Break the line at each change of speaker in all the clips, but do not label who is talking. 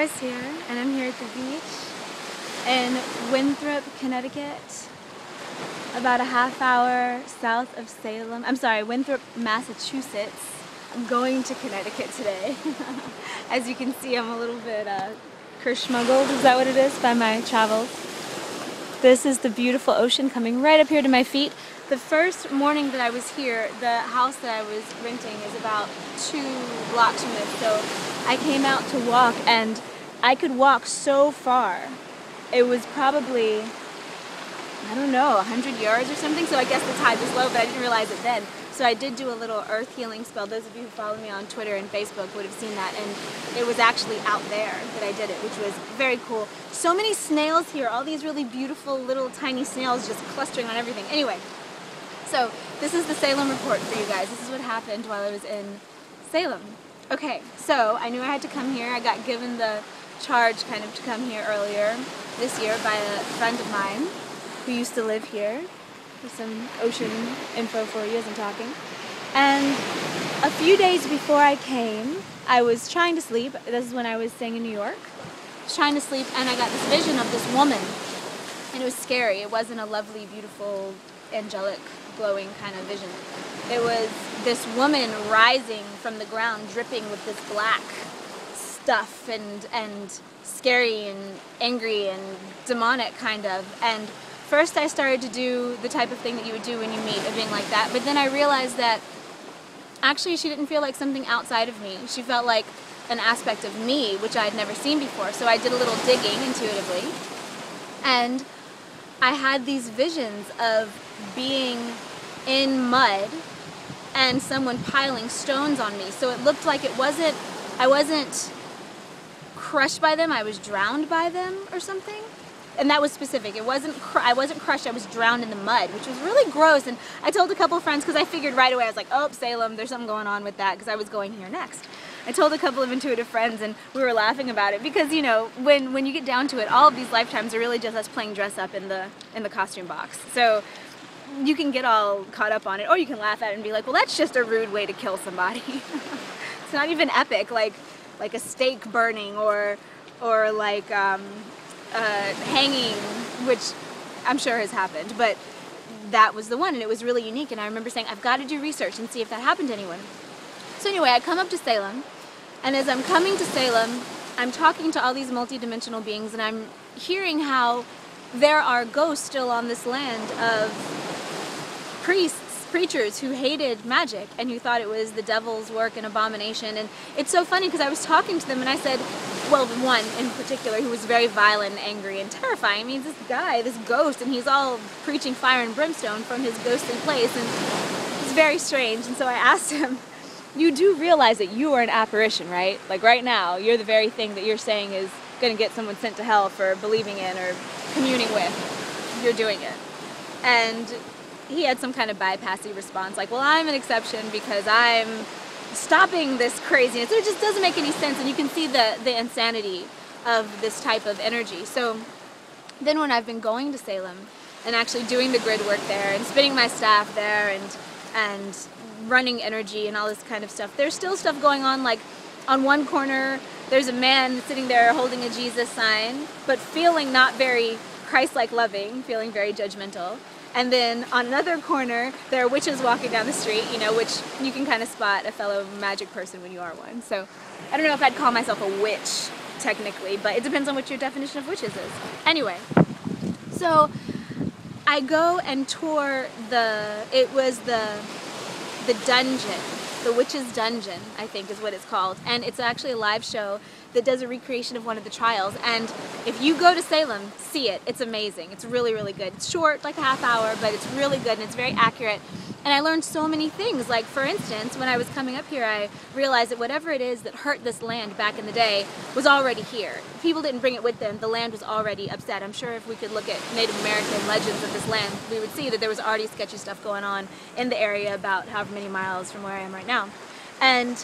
Laura's here, and I'm here at the beach in Winthrop, Connecticut, about a half hour south of Salem. I'm sorry, Winthrop, Massachusetts. I'm going to Connecticut today. As you can see, I'm a little bit kerschmuggled, is that what it is, by my travels. This is the beautiful ocean coming right up here to my feet. The first morning that I was here, the house that I was renting is about 2 blocks from this, so I came out to walk, and I could walk so far. It was probably, I don't know, 100 yards or something, so I guess the tide was low, but I didn't realize it then. So I did do a little earth healing spell. Those of you who follow me on Twitter and Facebook would have seen that, and it was actually out there that I did it, which was very cool. So many snails here, all these really beautiful little tiny snails just clustering on everything. Anyway, so this is the Salem report for you guys. This is what happened while I was in Salem. Okay, so I knew I had to come here. I got given the charge kind of to come here earlier this year by a friend of mine who used to live here. There's some ocean info for you as I'm talking. And a few days before I came, I was trying to sleep. This is when I was staying in New York. I was trying to sleep, and I got this vision of this woman. And it was scary. It wasn't a lovely, beautiful, angelic, glowing kind of vision. It was this woman rising from the ground, dripping with this black stuff and scary and angry and demonic kind of. And first I started to do the type of thing that you would do when you meet a being like that, but then I realized that actually she didn't feel like something outside of me. She felt like an aspect of me, which I had never seen before. So I did a little digging intuitively, and I had these visions of being in mud and someone piling stones on me. So it looked like I wasn't crushed by them, I was drowned by them or something. And that was specific. I wasn't crushed, I was drowned in the mud, which was really gross. And I told a couple of friends, because I figured right away, I was like, oh, Salem, there's something going on with that, because I was going here next. I told a couple of intuitive friends, and we were laughing about it, because, you know, when you get down to it, all of these lifetimes are really just us playing dress up in the costume box. So you can get all caught up on it, or you can laugh at it and be like, well, that's just a rude way to kill somebody. It's not even epic, like a steak burning, or like hanging, which I'm sure has happened, but that was the one, and it was really unique. And I remember saying, I've got to do research and see if that happened to anyone. So anyway, I come up to Salem, and as I'm coming to Salem, I'm talking to all these multidimensional beings, and I'm hearing how there are ghosts still on this land of preachers who hated magic and who thought it was the devil's work and abomination. And it's so funny, because I was talking to them, and I said, well, one in particular who was very violent and angry and terrifying. I mean, this guy, this ghost, and he's all preaching fire and brimstone from his ghostly place, and it's very strange. And so I asked him, you do realize that you are an apparition, right? Like right now, you're the very thing that you're saying is going to get someone sent to hell for believing in or communing with. You're doing it. And he had some kind of bypassy response, like, well, I'm an exception because I'm stopping this craziness. It just doesn't make any sense, and you can see the insanity of this type of energy. So then when I've been going to Salem and actually doing the grid work there and spinning my staff there and running energy and all this kind of stuff, there's still stuff going on. Like on one corner there's a man sitting there holding a Jesus sign, but feeling not very Christ-like loving, feeling very judgmental. And then on another corner, there are witches walking down the street, you know, which you can kind of spot a fellow magic person when you are one. So I don't know if I'd call myself a witch, technically, but it depends on what your definition of witches is. Anyway, so I go and tour it was the dungeon, the witch's dungeon, I think is what it's called. And it's actually a live show that does a recreation of one of the trials. And if you go to Salem, see it. It's amazing. It's really, really good. It's short, like a half hour, but it's really good and it's very accurate. And I learned so many things. Like, for instance, when I was coming up here, I realized that whatever it is that hurt this land back in the day was already here. People didn't bring it with them. The land was already upset. I'm sure if we could look at Native American legends of this land, we would see that there was already sketchy stuff going on in the area about however many miles from where I am right now. And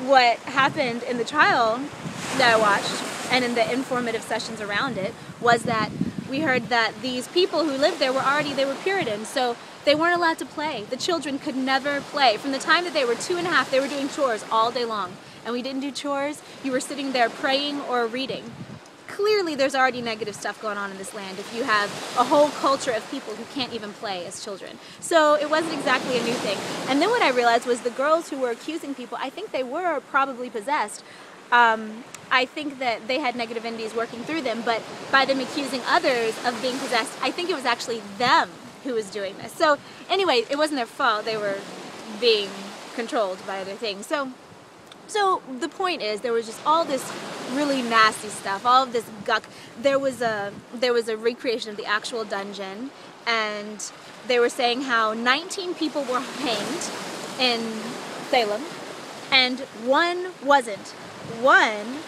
what happened in the trial that I watched and in the informative sessions around it was that we heard that these people who lived there they were Puritans, so they weren't allowed to play. The children could never play. From the time that they were 2 and a half, they were doing chores all day long. and we didn't do chores, you were sitting there praying or reading. Clearly there's already negative stuff going on in this land if you have a whole culture of people who can't even play as children. So it wasn't exactly a new thing. And then what I realized was the girls who were accusing people, I think they were probably possessed. I think that they had negative entities working through them, but by them accusing others of being possessed, I think it was actually them who was doing this. So anyway, it wasn't their fault. They were being controlled by other things. So the point is, there was just all this really nasty stuff, all of this guck. There was a recreation of the actual dungeon, and they were saying how 19 people were hanged in Salem, and one wasn't. One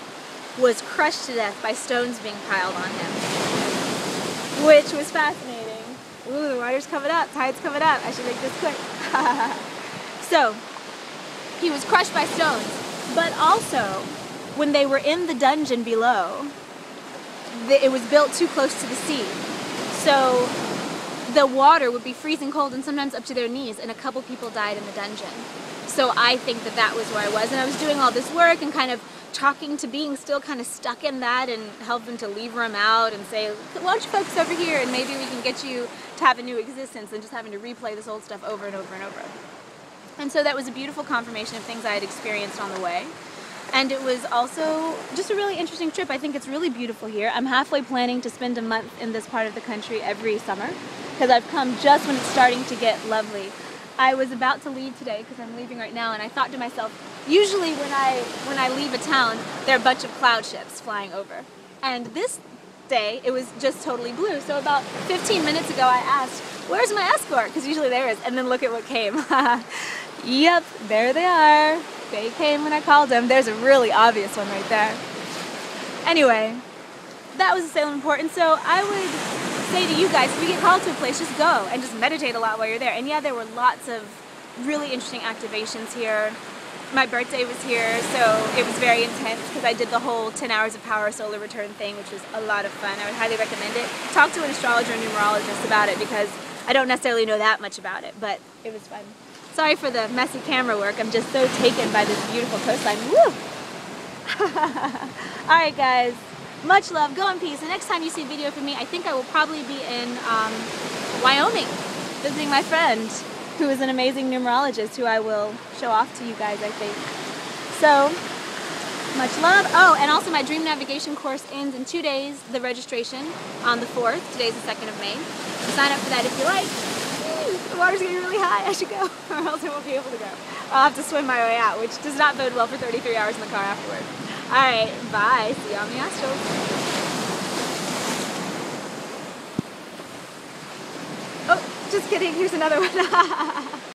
was crushed to death by stones being piled on him, which was fascinating. Ooh, the water's coming up, tide's coming up. I should make this quick. So, he was crushed by stones, but also, when they were in the dungeon below, it was built too close to the sea. So, the water would be freezing cold and sometimes up to their knees, and a couple people died in the dungeon. So I think that that was where I was, and I was doing all this work and kind of talking to being still kind of stuck in that and helping to lever them out and say, why don't you focus over here and maybe we can get you to have a new existence, and just having to replay this old stuff over and over and over. And so that was a beautiful confirmation of things I had experienced on the way. And it was also just a really interesting trip. I think it's really beautiful here. I'm halfway planning to spend a month in this part of the country every summer, because I've come just when it's starting to get lovely. I was about to leave today because I'm leaving right now, and I thought to myself, usually when I leave a town, there are a bunch of cloud ships flying over. And this day, it was just totally blue. So about 15 minutes ago, I asked, where's my escort? Because usually there is. And then look at what came. Yep, there they are. They came when I called them. There's a really obvious one right there. Anyway, that was the Salem Port. And so I would say to you guys, if you get called to a place, just go and just meditate a lot while you're there. And yeah, there were lots of really interesting activations here. My birthday was here, so it was very intense because I did the whole 10 hours of power solar return thing, which was a lot of fun. I would highly recommend it. Talk to an astrologer and numerologist about it because I don't necessarily know that much about it, but it was fun. Sorry for the messy camera work. I'm just so taken by this beautiful coastline. Woo! Alright guys, much love, go in peace. The next time you see a video from me, I think I will probably be in Wyoming, visiting my friend, who is an amazing numerologist who I will show off to you guys, I think. So, much love. Oh, and also my dream navigation course ends in 2 days, the registration on the 4th. Today's the 2nd of May. So sign up for that if you like. The water's getting really high, I should go, or else I won't be able to go. I'll have to swim my way out, which does not bode well for 33 hours in the car afterward. Alright, bye. See you on the Astros. Oh, just kidding. Here's another one.